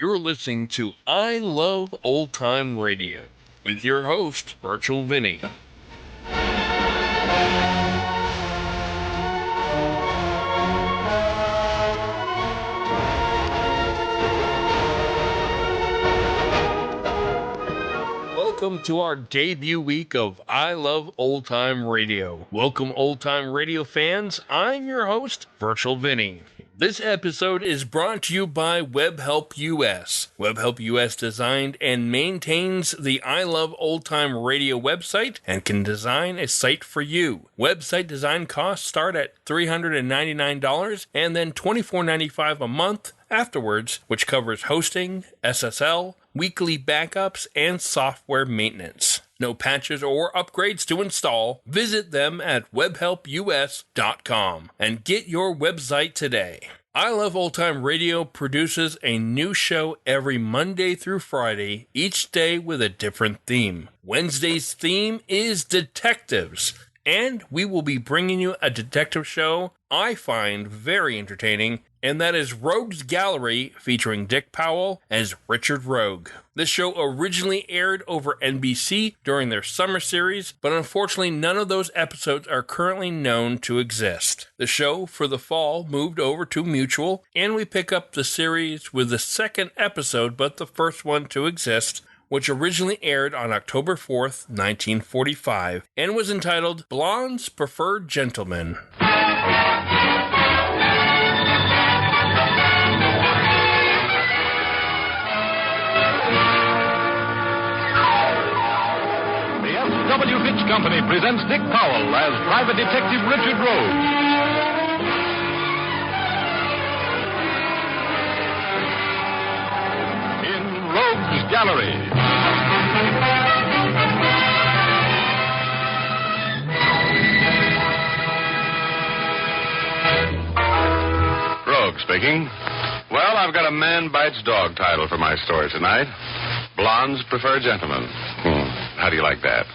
You're listening to I Love Old Time Radio with your host, Virtual Vinny. Welcome to our debut week of I Love Old Time Radio. Welcome, old time radio fans. I'm your host, Virtual Vinny. This episode is brought to you by WebHelp US. WebHelp US designed and maintains the I Love Old Time Radio website and can design a site for you. Website design costs start at $399 and then $24.95 a month afterwards, which covers hosting, SSL, weekly backups, and software maintenance. No patches or upgrades to install. Visit them at webhelpus.com and get your website today. I Love Old Time Radio produces a new show every Monday through Friday, each day with a different theme. Wednesday's theme is detectives, and we will be bringing you a detective show I find very entertaining, and that is Rogue's Gallery, featuring Dick Powell as Richard Rogue. This show originally aired over NBC during their summer series, but unfortunately none of those episodes are currently known to exist. The show for the fall moved over to Mutual, and we pick up the series with the second episode, but the first one to exist, which originally aired on October 4th, 1945, and was entitled Blondes Prefer Gentlemen. W. Fitch Company presents Dick Powell as Private Detective Richard Rogue. In Rogue's Gallery. Rogue speaking. Well, I've got a man bites dog title for my story tonight. Blondes prefer gentlemen. How do you like that?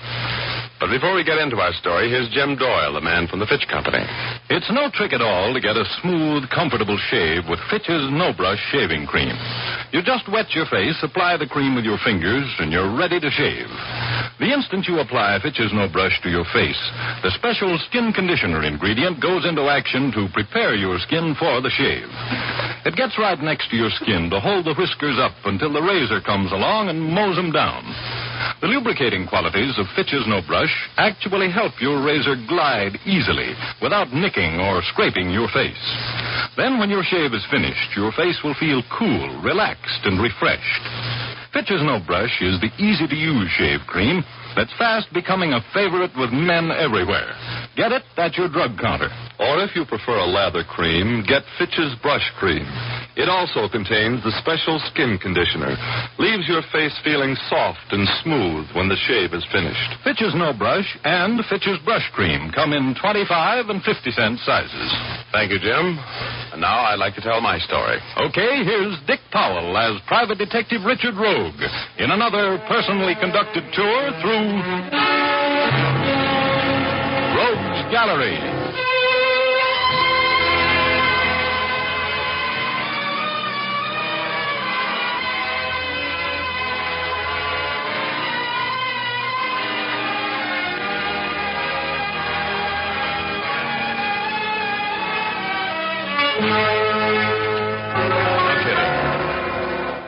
But before we get into our story, here's Jim Doyle, the man from the Fitch Company. It's no trick at all to get a smooth, comfortable shave with Fitch's No Brush shaving cream. You just wet your face, apply the cream with your fingers, and you're ready to shave. The instant you apply Fitch's No Brush to your face, the special skin conditioner ingredient goes into action to prepare your skin for the shave. It gets right next to your skin to hold the whiskers up until the razor comes along and mows them down. The lubricating qualities of Fitch's No Brush actually help your razor glide easily without nicking or scraping your face. Then when your shave is finished, your face will feel cool, relaxed, and refreshed. Fitch's No Brush is the easy-to-use shave cream that's fast becoming a favorite with men everywhere. Get it at your drug counter. Or if you prefer a lather cream, get Fitch's Brush Cream. It also contains the special skin conditioner. Leaves your face feeling soft and smooth when the shave is finished. Fitch's No Brush and Fitch's Brush Cream come in 25 and 50-cent sizes. Thank you, Jim. And now I'd like to tell my story. Okay, here's Dick Powell as Private Detective Richard Rogue in another personally conducted tour through Rogue's Gallery.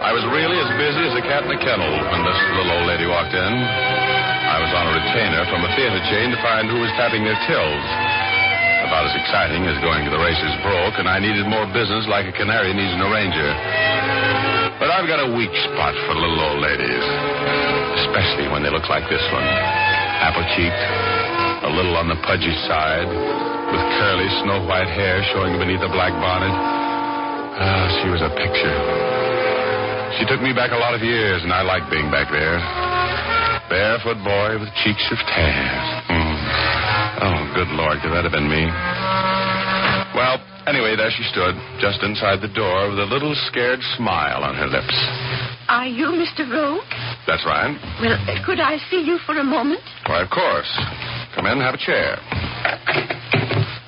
I was really as busy as a cat in a kennel when this little old lady walked in. I was on a retainer from a theater chain to find who was tapping their tills. About as exciting as going to the races broke, and I needed more business like a canary needs an arranger. But I've got a weak spot for little old ladies, especially when they look like this one. Apple-cheeked, a little on the pudgy side, with curly snow-white hair showing beneath a black bonnet. She was a picture. She took me back a lot of years, and I like being back there. Barefoot boy with cheeks of tan. Oh, good Lord, could that have been me? Well, anyway, there she stood, just inside the door, with a little scared smile on her lips. Are you Mr. Rogue? That's right. Well, could I see you for a moment? Why, of course. Come in, have a chair.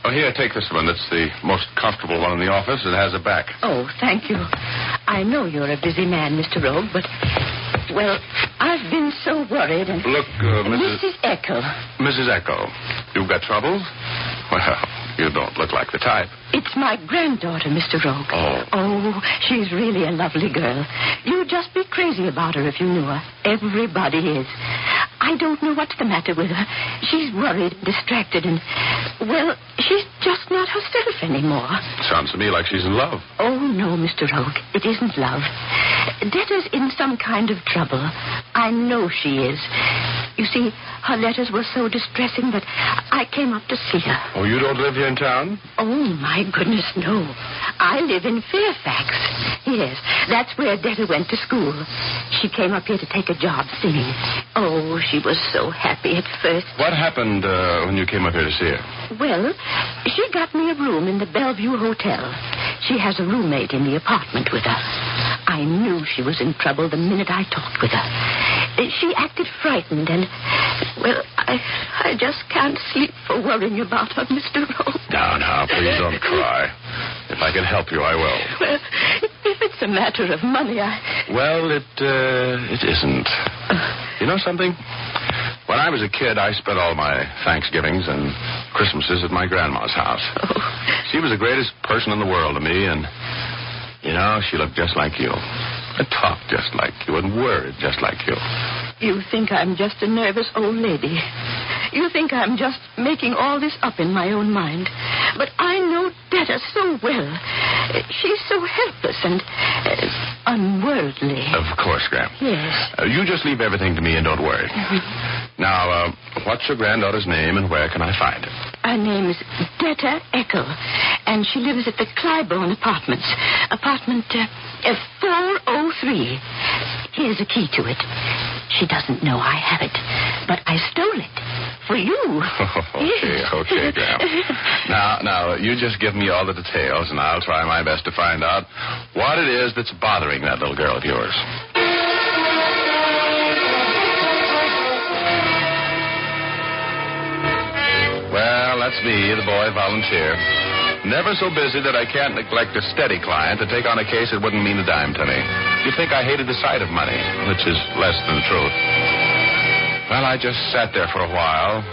Oh, here, take this one. It's the most comfortable one in the office. It has a back. Oh, thank you. I know you're a busy man, Mr. Rogue, but, well, I've been so worried and... Look, Mrs. Eccle. Mrs. Eccle, you've got trouble? Well, you don't look like the type. It's my granddaughter, Mr. Rogue. Oh, she's really a lovely girl. You'd just be crazy about her if you knew her. Everybody is. I don't know what's the matter with her. She's worried, distracted, and, well, she's just not herself anymore. Sounds to me like she's in love. Oh, no, Mr. Rogue. It isn't love. Detta's in some kind of trouble. I know she is. You see, her letters were so distressing that I came up to see her. Oh, you don't live here in town? Oh, my goodness, no. I live in Fairfax. Yes, that's where Detta went to school. She came up here to take a job singing. Oh, she was so happy at first. What happened when you came up here to see her? Well, she got me a room in the Bellevue Hotel. She has a roommate in the apartment with her. I knew she was in trouble the minute I talked with her. She acted frightened and, well, I just can't sleep for worrying about her, Mr. Rowe. Now, please don't cry. If I can help you, I will. Well, if it's a matter of money, Well, it isn't. You know something? When I was a kid, I spent all my Thanksgivings and Christmases at my grandma's house. Oh. She was the greatest person in the world to me, and, you know, she looked just like you. And talked just like you and worried just like you. You think I'm just a nervous old lady. You think I'm just making all this up in my own mind. But I know Detta so well. She's so helpless and unworldly. Of course, Gram. Yes. You just leave everything to me and don't worry. Now, what's your granddaughter's name and where can I find her? Her name's Detta Eccle, and she lives at the Clybourne Apartments. Apartment 403. Here's a key to it. She doesn't know I have it, but I stole it for you. Okay, Graham. Now, you just give me all the details, and I'll try my best to find out what it is that's bothering that little girl of yours. Well, that's me, the boy volunteer. Never so busy that I can't neglect a steady client to take on a case that wouldn't mean a dime to me. You'd think I hated the sight of money, which is less than the truth. Well, I just sat there for a while,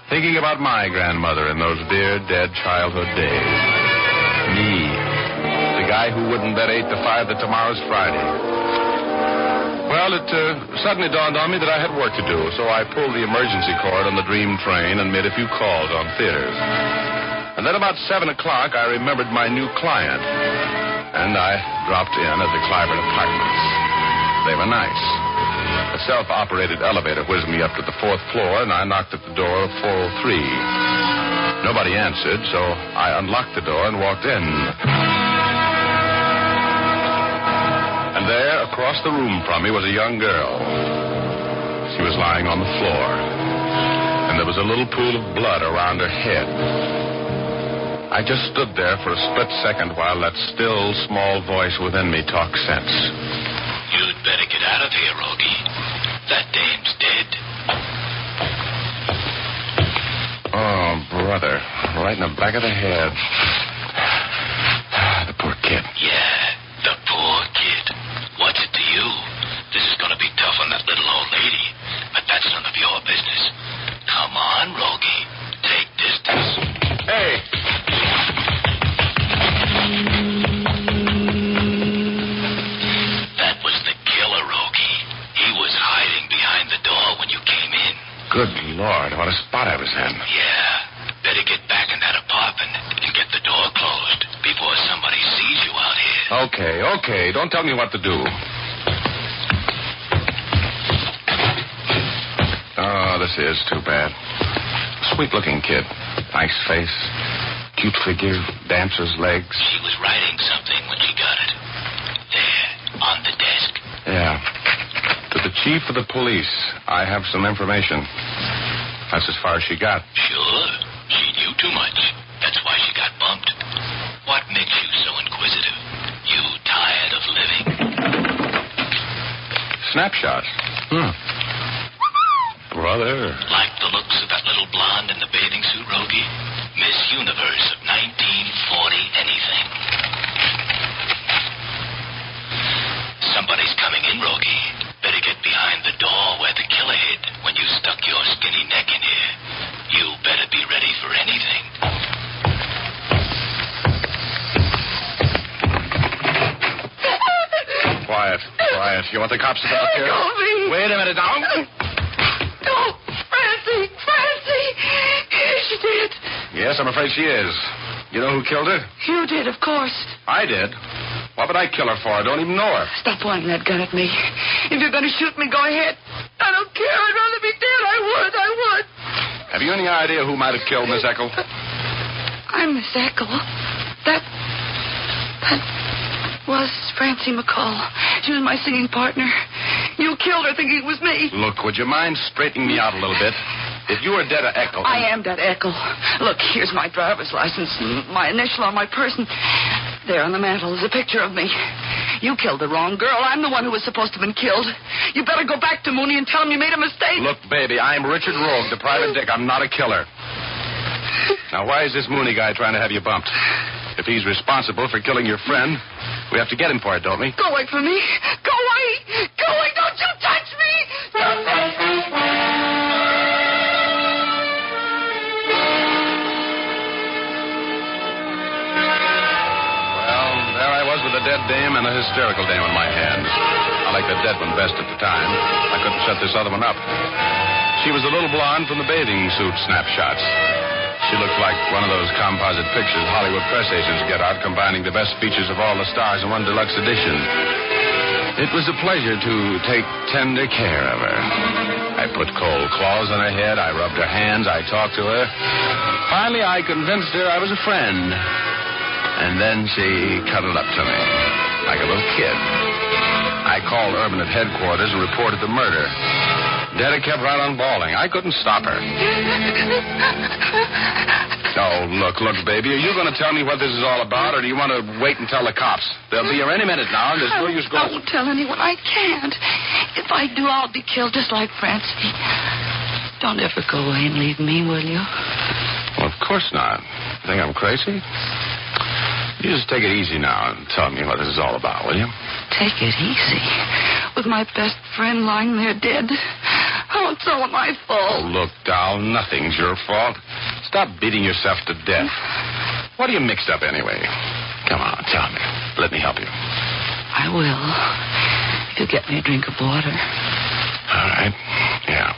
thinking about my grandmother in those dear, dead childhood days. Me, the guy who wouldn't bet 8 to 5 that tomorrow's Friday. Well, it suddenly dawned on me that I had work to do, so I pulled the emergency cord on the dream train and made a few calls on theaters. And then about 7 o'clock, I remembered my new client. And I dropped in at the Clybourne Apartments. They were nice. A self-operated elevator whizzed me up to the 4th floor, and I knocked at the door of 403. Nobody answered, so I unlocked the door and walked in. And there, across the room from me, was a young girl. She was lying on the floor, and there was a little pool of blood around her head. I just stood there for a split second while that still, small voice within me talked sense. You'd better get out of here, Rogie. That dame's dead. Oh, brother. Right in the back of the head. The poor kid. Yeah, the poor kid. What's it to you? This is going to be tough on that little old lady, but that's none of your business. Come on, Rogie. Take distance. Hey! That was the killer, Rogie. He was hiding behind the door when you came in. Good Lord, what a spot I was in. Yeah. Better get back in that apartment and get the door closed before somebody sees you out here. Okay. Don't tell me what to do. Oh, this is too bad. Sweet-looking kid. Nice face. Cute figure. Dancer's legs. She was writing something when she got it. There, on the desk. Yeah. To the chief of the police, I have some information. That's as far as she got. Sure. She knew too much. That's why she got bumped. What makes you so inquisitive? You tired of living? Snapshot. Brother. Like the looks of that little blonde in the bathing suit, Rogie? Miss Universe of 1940 anything. quiet. You want the cops to come up here? Let go of me. Wait a minute now. Oh, Francie! She did. Yes, I'm afraid she is. You know who killed her? You did, of course. I did. What would I kill her for? I don't even know her. Stop pointing that gun at me. If you're going to shoot me, go ahead. I don't care. I'd rather be dead. I would. Have you any idea who might have killed Miss Eccle? I'm Miss Eccle. That was Francie McCall. She was my singing partner. You killed her thinking it was me. Look, would you mind straightening me out a little bit? If you were Detta Eccle... I am that Eccle. Look, here's my driver's license, my initial on my person. There on the mantel is a picture of me. You killed the wrong girl. I'm the one who was supposed to have been killed. You better go back to Mooney and tell him you made a mistake. Look, baby, I'm Richard Rogue, the private dick. I'm not a killer. Now, why is this Mooney guy trying to have you bumped? If he's responsible for killing your friend, we have to get him for it, don't we? Go away from me. Go away. Go away. Don't you touch me. Well, there I was with a dead dame and a hysterical dame in my hands. I liked the dead one best at the time. I couldn't shut this other one up. She was the little blonde from the bathing suit snapshots. She looked like one of those composite pictures Hollywood press agents get out, combining the best features of all the stars in one deluxe edition. It was a pleasure to take tender care of her. I put cold claws on her head. I rubbed her hands. I talked to her. Finally, I convinced her I was a friend. And then she cuddled up to me like a little kid. I called Urban at headquarters and reported the murder. Detta kept right on bawling. I couldn't stop her. Oh, look, baby. Are you going to tell me what this is all about, or do you want to wait and tell the cops? They'll be here any minute now, and there's no use going... I won't tell anyone. I can't. If I do, I'll be killed just like Francie. Don't ever go away and leave me, will you? Well, of course not. You think I'm crazy? You just take it easy now and tell me what this is all about, will you? Take it easy. With my best friend lying there dead. Oh, it's all my fault. Oh, look, doll, nothing's your fault. Stop beating yourself to death. What are you mixed up anyway? Come on, tell me. Let me help you. I will. If you get me a drink of water. All right. Yeah.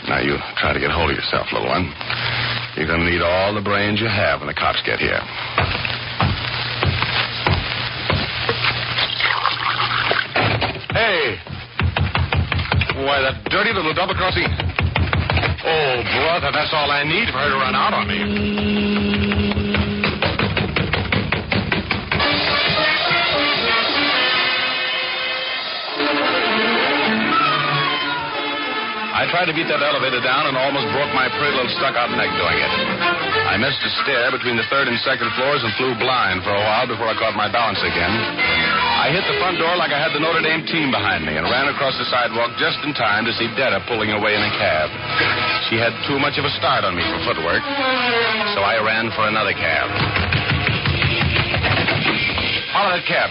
Now you try to get hold of yourself, little one. You're going to need all the brains you have when the cops get here. Hey! Why, that dirty little double-crossing... Oh, brother, that's all I need for her to run out on me. I tried to beat that elevator down and almost broke my pretty little stuck-out neck doing it. I missed a stair between the third and second floors and flew blind for a while before I caught my balance again. I hit the front door like I had the Notre Dame team behind me and ran across the sidewalk just in time to see Detta pulling away in a cab. She had too much of a start on me for footwork, so I ran for another cab. Follow that cab.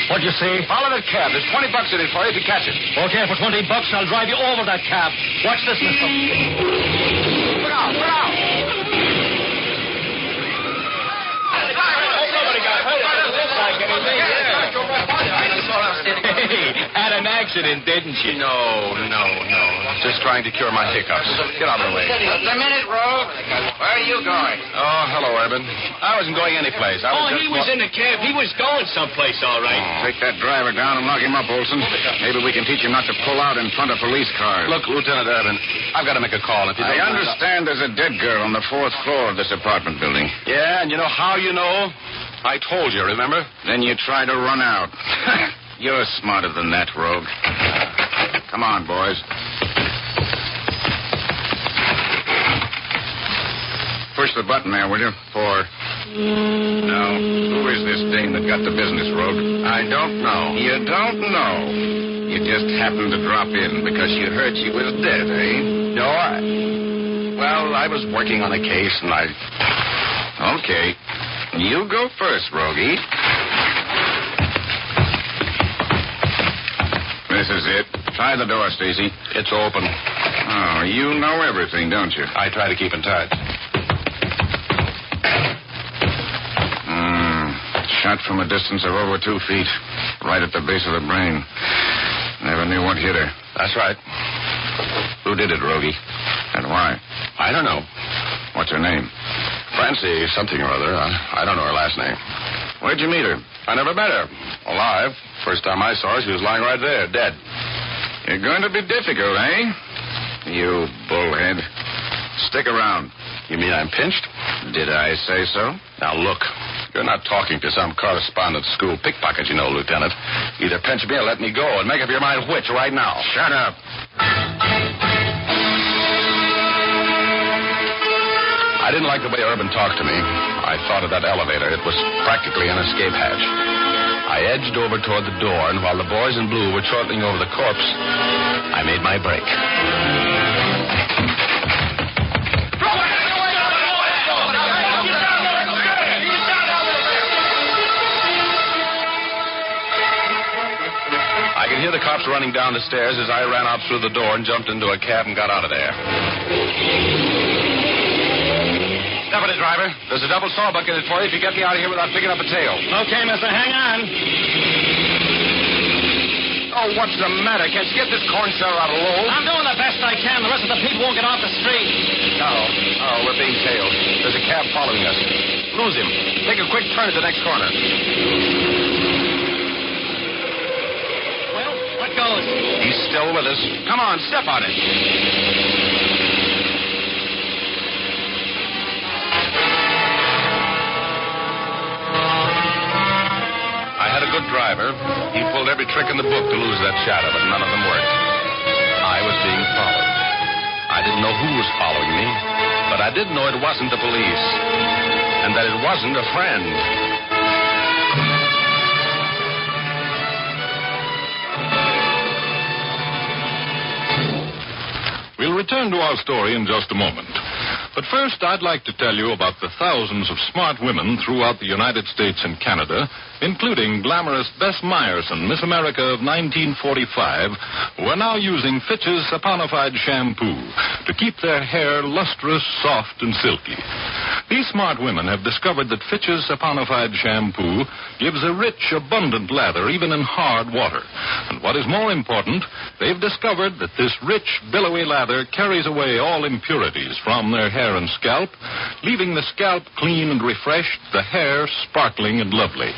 What'd you say? Follow that cab. There's $20 in it for you if you catch it. Okay, for $20, I'll drive you over that cab. Watch this, mister. Look out, look out. Nobody got hurt. It doesn't look like anything. Hey, had an accident, didn't you? No. Just trying to cure my hiccups. Get out of the way. Just a minute, Rogue. Where are you going? Oh, hello, Urban. I wasn't going anyplace. He was in the cab. He was going someplace, all right. Take that driver down and lock him up, Olson. Maybe we can teach him not to pull out in front of police cars. Look, Lieutenant Urban, I've got to make a call. If you I don't understand there's a dead girl on the 4th floor of this apartment building. Yeah, and you know how you know? I told you, remember? Then you try to run out. You're smarter than that, Rogue. Come on, boys. Push the button there, will you? 4. Now, who is this dame that got the business, Rogue? I don't know. You don't know. You just happened to drop in because you heard she was dead, eh? No, Well, I was working on a case, and I... Okay. You go first, Rogie. This is it. Try the door, Stacy. It's open. Oh, you know everything, don't you? I try to keep in touch. Shut Shot from a distance of over 2 feet. Right at the base of the brain. Never knew what hit her. That's right. Who did it, Rogie? And why? I don't know. What's her name? Francie something or other. I don't know her last name. Where'd you meet her? I never met her. Alive. First time I saw her, she was lying right there, dead. You're going to be difficult, eh? You bullhead. Stick around. You mean I'm pinched? Did I say so? Now, look. You're not talking to some correspondent school pickpocket, you know, Lieutenant. Either pinch me or let me go, and make up your mind which right now. Shut up. I didn't like the way Urban talked to me. I thought of that elevator. It was practically an escape hatch. I edged over toward the door, and while the boys in blue were chortling over the corpse, I made my break. I could hear the cops running down the stairs as I ran out through the door and jumped into a cab and got out of there. Deputy driver, there's a double saw bucket for you if you get me out of here without picking up a tail. Okay, mister, hang on. Oh, what's the matter? Can't you get this corn cellar out of Lowell? I'm doing the best I can. The rest of the people won't get off the street. Oh, we're being tailed. There's a cab following us. Lose him. Take a quick turn at the next corner. Well, what goes? He's still with us. Come on, step on it. I had a good driver. He pulled every trick in the book to lose that shadow, but none of them worked. I was being followed. I didn't know who was following me, but I did know it wasn't the police, and that it wasn't a friend. We'll return to our story in just a moment. But first, I'd like to tell you about the thousands of smart women throughout the United States and Canada, including glamorous Bess Myerson, Miss America of 1945, who are now using Fitch's saponified shampoo to keep their hair lustrous, soft, and silky. These smart women have discovered that Fitch's saponified shampoo gives a rich, abundant lather even in hard water. And what is more important, they've discovered that this rich, billowy lather carries away all impurities from their hair and scalp, leaving the scalp clean and refreshed, the hair sparkling and lovely.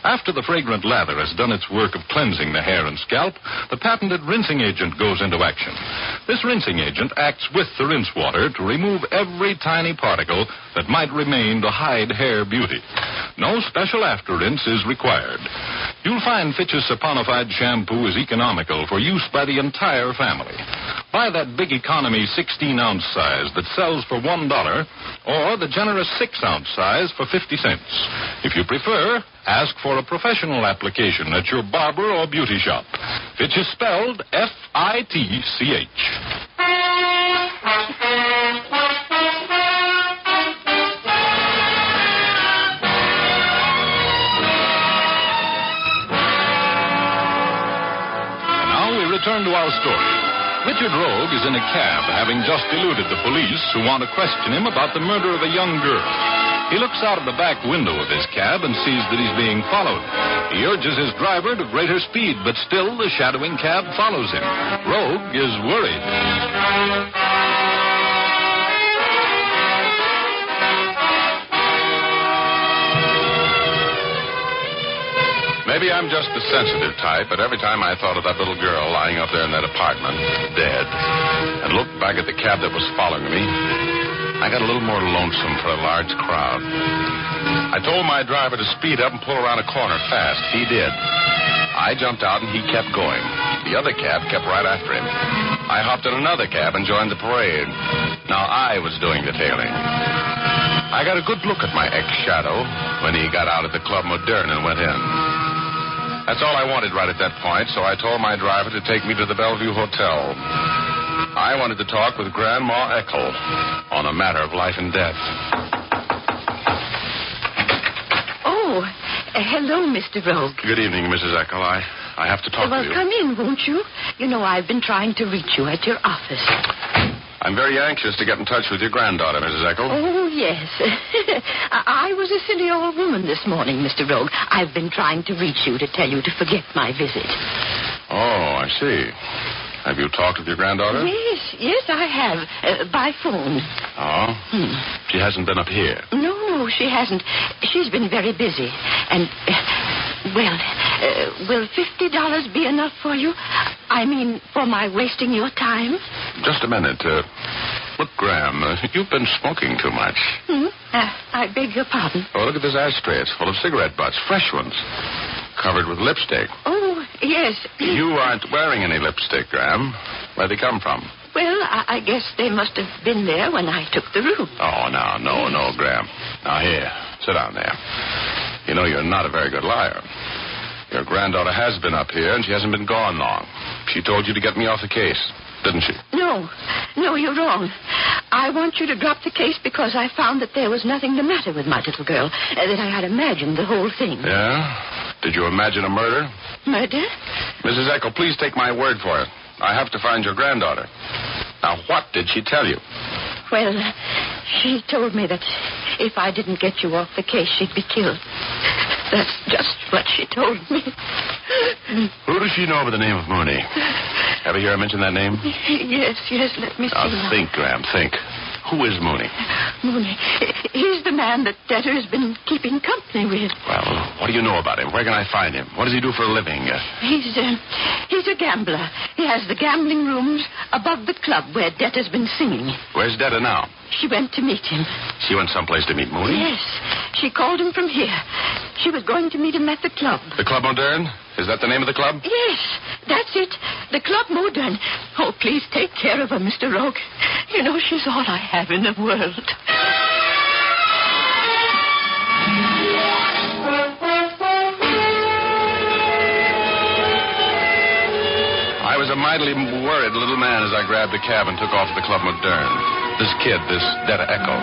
After the fragrant lather has done its work of cleansing the hair and scalp, the patented rinsing agent goes into action. This rinsing agent acts with the rinse water to remove every tiny particle that might remain to hide hair beauty. No special after rinse is required. You'll find Fitch's saponified shampoo is economical for use by the entire family. Buy that big economy 16-ounce size that sells for $1, or the generous 6-ounce size for 50 cents. If you prefer, ask for a professional application at your barber or beauty shop. Fitch is spelled F-I-T-C-H. And now we return to our story. Richard Rogue is in a cab, having just eluded the police who want to question him about the murder of a young girl. He looks out of the back window of his cab and sees that he's being followed. He urges his driver to greater speed, but still the shadowing cab follows him. Rogue is worried. Maybe I'm just the sensitive type, but every time I thought of that little girl lying up there in that apartment, dead, and looked back at the cab that was following me, I got a little more lonesome for a large crowd. I told my driver to speed up and pull around a corner fast. He did. I jumped out and he kept going. The other cab kept right after him. I hopped in another cab and joined the parade. Now I was doing the tailing. I got a good look at my ex-shadow when he got out at the Club Moderne and went in. That's all I wanted right at that point, so I told my driver to take me to the Bellevue Hotel. I wanted to talk with Grandma Eccle on a matter of life and death. Oh, hello, Mr. Rogue. Good evening, Mrs. Eccle. I have to talk Well, to you. come in, won't you? You know, I've been trying to reach you at your office. I'm very anxious to get in touch with your granddaughter, Mrs. Eccle. Oh, yes. I was a silly old woman this morning, Mr. Rogue. I've been trying to reach you to tell you to forget my visit. Oh, I see. Have you talked with your granddaughter? Yes, I have. By phone. Oh? She hasn't been up here? No, she hasn't. She's been very busy. And, will $50 be enough for you? I mean, for my wasting your time? Just a minute. Look, Graham, you've been smoking too much. I beg your pardon. Oh, look at this ashtray. It's full of cigarette butts, fresh ones, covered with lipstick. Oh, yes. You aren't wearing any lipstick, Graham. Where'd they come from? Well, I guess they must have been there when I took the room. Oh, no, Graham. Now, here, sit down there. You know, you're not a very good liar. Your granddaughter has been up here, and she hasn't been gone long. She told you to get me off the case, didn't she? No, you're wrong. I want you to drop the case because I found that there was nothing the matter with my little girl, that I had imagined the whole thing. Yeah? Did you imagine a murder? Murder? Mrs. Eccle, please take my word for it. I have to find your granddaughter. Now, what did she tell you? Well, she told me that if I didn't get you off the case, she'd be killed. That's just what she told me. Who does she know by the name of Mooney? Ever hear her mention that name? Yes, let me see. Now, think, Graham, think. Who is Mooney? Mooney. He's the man that Debtor has been keeping company with. Well, what do you know about him? Where can I find him? What does he do for a living? He's a gambler. He has the gambling rooms above the club where Debtor's been singing. Where's Debtor now? She went to meet him. She went someplace to meet Mooney? Yes. She called him from here. She was going to meet him at the club. The Club Moderne? Is that the name of the club? Yes, that's it. The Club Moderne. Oh, please take care of her, Mr. Rogue. You know, she's all I have in the world. I was a mightily worried little man as I grabbed a cab and took off to the Club Moderne. This kid, this Debtor Eccle.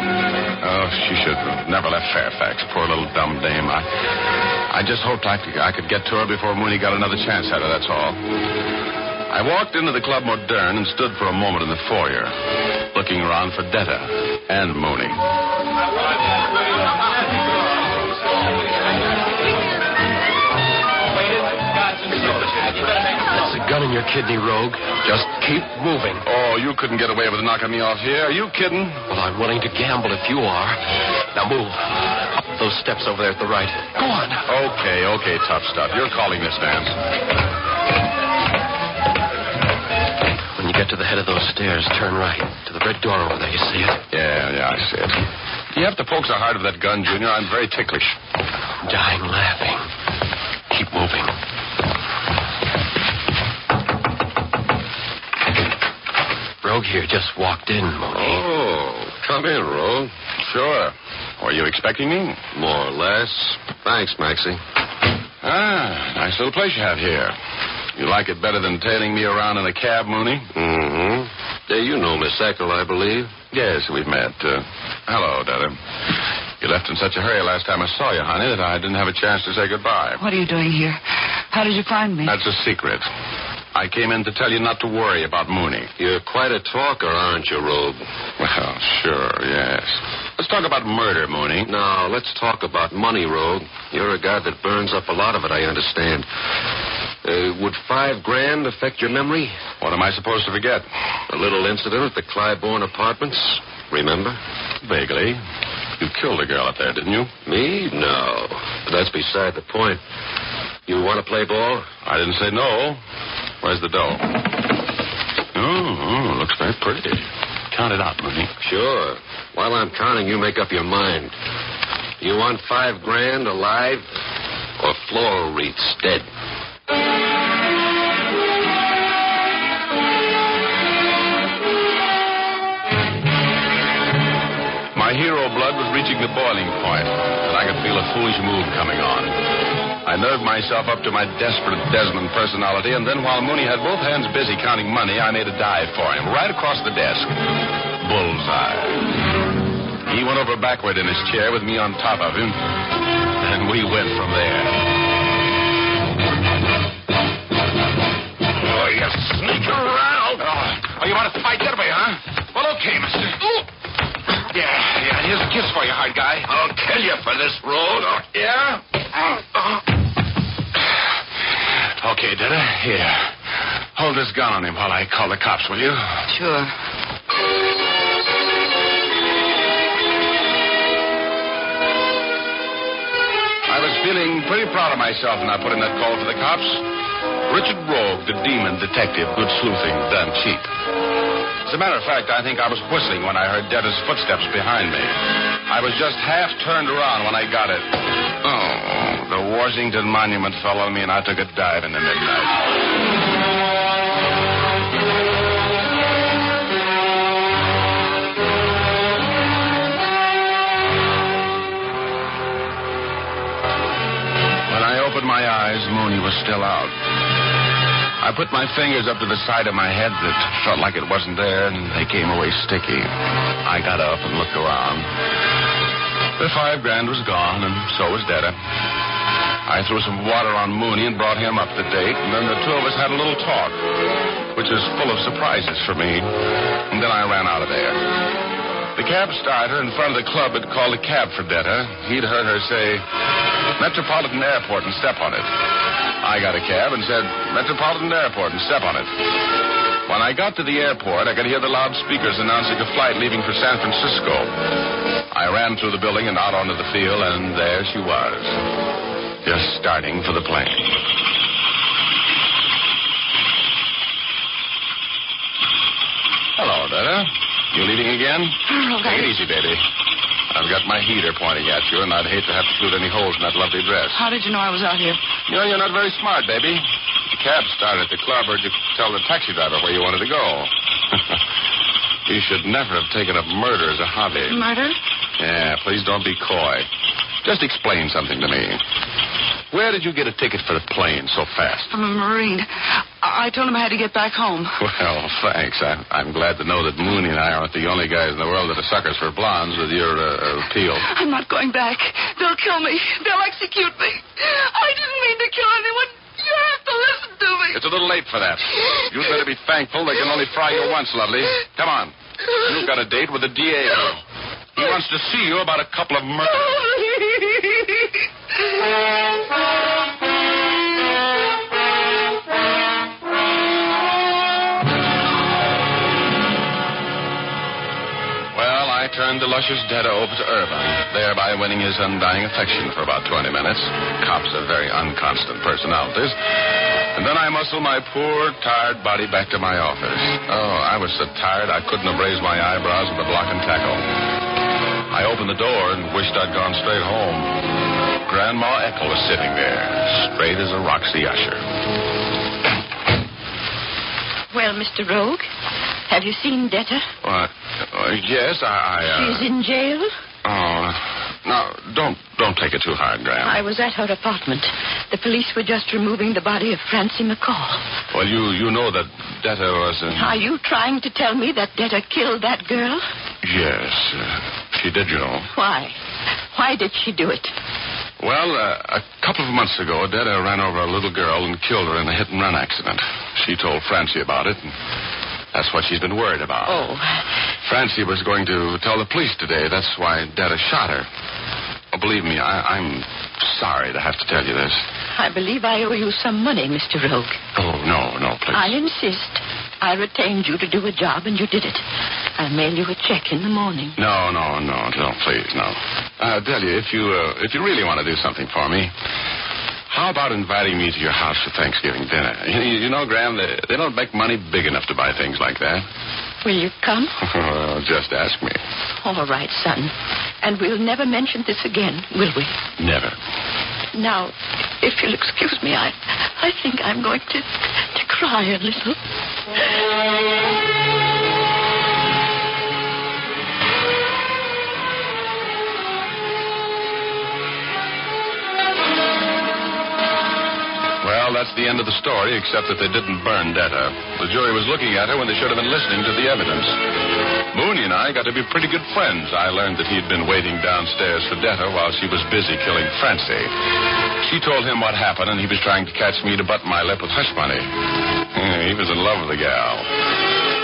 Oh, she should have never left Fairfax. Poor little dumb dame. I just hoped I could get to her before Mooney got another chance at her, that's all. I walked into the Club Moderne and stood for a moment in the foyer, looking around for Debtor and Mooney. That's a gun in your kidney, Rogue. Just keep moving. Oh, you couldn't get away with knocking me off here. Are you kidding? Well, I'm willing to gamble if you are. Now move. Up those steps over there at the right. Go on. Okay, tough stuff. You're calling this dance. When you get to the head of those stairs, turn right. To the red door over there. You see it? Yeah, I see it. Do you have to poke so hard with that gun, Junior? I'm very ticklish. I'm dying laughing. Keep moving. Rogue here just walked in, Mooney. Oh, come in, Rogue. Sure. Were you expecting me? More or less. Thanks, Maxie. Nice little place you have here. You like it better than tailing me around in a cab, Mooney? Mm-hmm. You know Miss Eccle, I believe. Yes, we've met. Hello, Debtor. You left in such a hurry last time I saw you, honey, that I didn't have a chance to say goodbye. What are you doing here? How did you find me? That's a secret. I came in to tell you not to worry about Mooney. You're quite a talker, aren't you, Rogue? Well, sure, yes. Let's talk about murder, Mooney. No, let's talk about money, Rogue. You're a guy that burns up a lot of it, I understand. Would $5,000 affect your memory? What am I supposed to forget? A little incident at the Clybourne Apartments. Remember? Vaguely. You killed a girl up there, didn't you? Me? No. But that's beside the point. You want to play ball? I didn't say no. Where's the dough? Oh, looks very pretty. Count it out, Mooney. Sure. While I'm counting, you make up your mind. You want $5,000 alive or floral wreaths dead? My hero blood was reaching the boiling point, and I could feel a foolish mood coming on. I nerved myself up to my desperate Desmond personality, and then while Mooney had both hands busy counting money, I made a dive for him, right across the desk. Bullseye. He went over backward in his chair with me on top of him, and we went from there. Oh, you sneak around. Oh, you want to fight, get away, huh? Well, Okay, mister. Yeah, here's a kiss for you, hard guy. I'll kill you for this, Rogue. Oh, yeah? Okay, Detta, here. Hold this gun on him while I call the cops, will you? Sure. I was feeling pretty proud of myself when I put in that call for the cops. Richard Rogue, the demon detective, good sleuthing, done cheap. As a matter of fact, I think I was whistling when I heard Detta's footsteps behind me. I was just half turned around when I got it. Oh, the Washington Monument fell on me and I took a dive in the midnight. My eyes, Mooney was still out. I put my fingers up to the side of my head that felt like it wasn't there, and they came away sticky. I got up and looked around. The $5,000 was gone, and so was Detta. I threw some water on Mooney and brought him up to date, and then the two of us had a little talk, which was full of surprises for me. And then I ran out of there. The cab starter in front of the club had called a cab for Detta. He'd heard her say, Metropolitan Airport, and step on it. I got a cab and said, Metropolitan Airport, and step on it. When I got to the airport, I could hear the loudspeakers announcing a flight leaving for San Francisco. I ran through the building and out onto the field, and there she was, just starting for the plane. Hello, Detta. You leaving again? Okay. Take it easy, baby. I've got my heater pointing at you, and I'd hate to have to shoot any holes in that lovely dress. How did you know I was out here? You know, you're not very smart, baby. The cab started at the club, or did you tell the taxi driver where you wanted to go? You should never have taken up murder as a hobby. Murder? Yeah, please don't be coy. Just explain something to me. Where did you get a ticket for the plane so fast? From a Marine. I told him I had to get back home. Well, thanks. I'm glad to know that Mooney and I aren't the only guys in the world that are suckers for blondes with your appeal. I'm not going back. They'll kill me. They'll execute me. I didn't mean to kill anyone. You have to listen to me. It's a little late for that. You'd better be thankful they can only fry you once, lovely. Come on. You've got a date with the DA. He wants to see you about a couple of murders. Well, I turned the luscious Detta over to Irvine, thereby winning his undying affection for about 20 minutes. Cops are very unconstant personalities. And then I muscled my poor, tired body back to my office. Oh, I was so tired I couldn't have raised my eyebrows with the block and tackle. I opened the door and wished I'd gone straight home. Grandma Eccle was sitting there, straight as a Roxy usher. Well, Mr. Rogue, have you seen Detta? What? Yes, She's in jail? Oh, no, don't take it too hard, Graham. I was at her apartment. The police were just removing the body of Francie McCall. Well, you know that Detta was in... Are you trying to tell me that Detta killed that girl? Yes, she did, you know. Why? Why did she do it? Well, a couple of months ago, Detta ran over a little girl and killed her in a hit-and-run accident. She told Francie about it, and that's what she's been worried about. Oh. Francie was going to tell the police today. That's why Detta shot her. Oh, believe me, I'm sorry to have to tell you this. I believe I owe you some money, Mr. Rogue. Oh, no, please. I insist. I retained you to do a job, and you did it. I'll mail you a check in the morning. No, please, no. I'll tell you, if you really want to do something for me, how about inviting me to your house for Thanksgiving dinner? You know, Graham, they don't make money big enough to buy things like that. Will you come? Well, just ask me. All right, son. And we'll never mention this again, will we? Never. Now, if you'll excuse me, I think I'm going to cry a little. Well, that's the end of the story, except that they didn't burn Detta. The jury was looking at her when they should have been listening to the evidence. Mooney and I got to be pretty good friends. I learned that he'd been waiting downstairs for Detta while she was busy killing Francie. She told him what happened, and he was trying to catch me to button my lip with hush money. He was in love with the gal.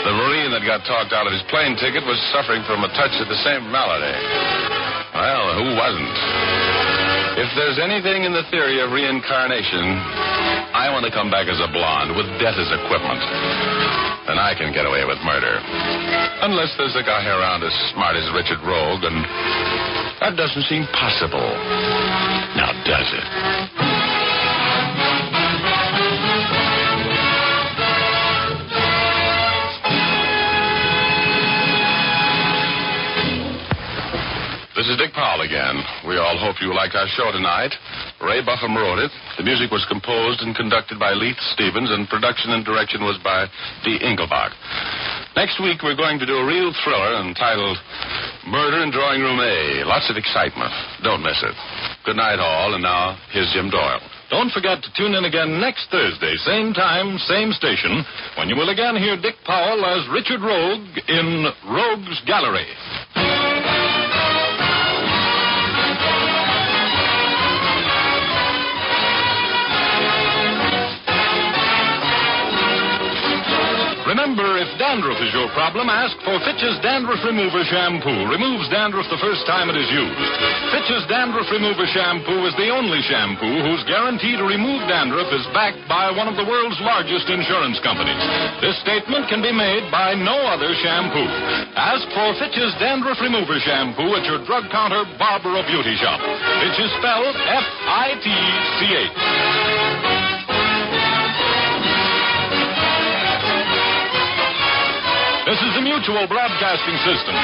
The Marine that got talked out of his plane ticket was suffering from a touch of the same malady. Well, who wasn't? If there's anything in the theory of reincarnation, I want to come back as a blonde with death as equipment. Then I can get away with murder. Unless there's a guy around as smart as Richard Rogue, and that doesn't seem possible. Now, does it? This is Dick Powell again. We all hope you liked our show tonight. Ray Buffum wrote it. The music was composed and conducted by Leith Stevens, and production and direction was by Dee Engelbach. Next week, we're going to do a real thriller entitled Murder in Drawing Room A. Lots of excitement. Don't miss it. Good night, all, and now, here's Jim Doyle. Don't forget to tune in again next Thursday, same time, same station, when you will again hear Dick Powell as Richard Rogue in Rogue's Gallery. Remember, if dandruff is your problem, ask for Fitch's Dandruff Remover Shampoo. Removes dandruff the first time it is used. Fitch's Dandruff Remover Shampoo is the only shampoo whose guarantee to remove dandruff is backed by one of the world's largest insurance companies. This statement can be made by no other shampoo. Ask for Fitch's Dandruff Remover Shampoo at your drug counter, barber, or beauty shop. Fitch is spelled F-I-T-C-H. This is the Mutual Broadcasting System.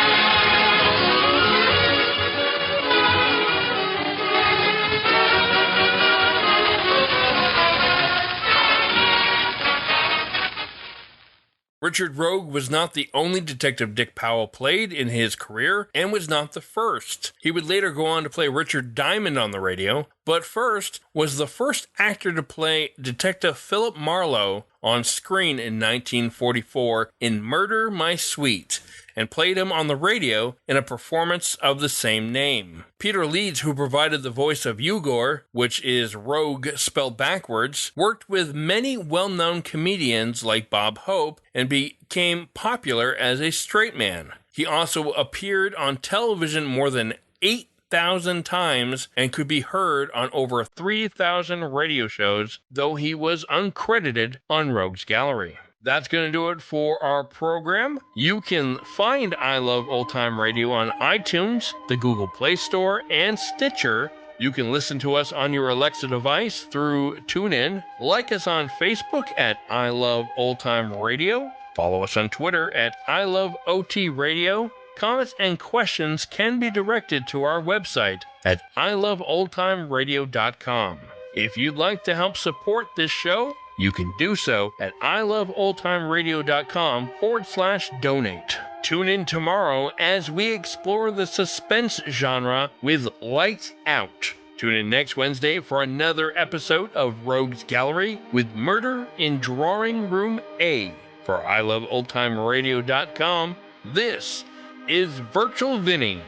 Richard Rogue was not the only detective Dick Powell played in his career, and was not the first. He would later go on to play Richard Diamond on the radio, but first was the first actor to play Detective Philip Marlowe on screen in 1944 in Murder, My Sweet, and played him on the radio in a performance of the same name. Peter Leeds, who provided the voice of Ugor, which is Rogue spelled backwards, worked with many well-known comedians like Bob Hope and became popular as a straight man. He also appeared on television more than 8,000 times and could be heard on over 3,000 radio shows, though he was uncredited on Rogue's Gallery. That's going to do it for our program. You can find I Love Old Time Radio on iTunes, the Google Play Store, and Stitcher. You can listen to us on your Alexa device through TuneIn. Like us on Facebook at I Love Old Time Radio. Follow us on Twitter at I Love OT Radio. Comments and questions can be directed to our website at iloveoldtimeradio.com. If you'd like to help support this show, you can do so at iloveoldtimeradio.com/donate. Tune in tomorrow as we explore the suspense genre with Lights Out. Tune in next Wednesday for another episode of Rogue's Gallery with Murder in Drawing Room A. For iloveoldtimeradio.com, this is Virtual Vinny.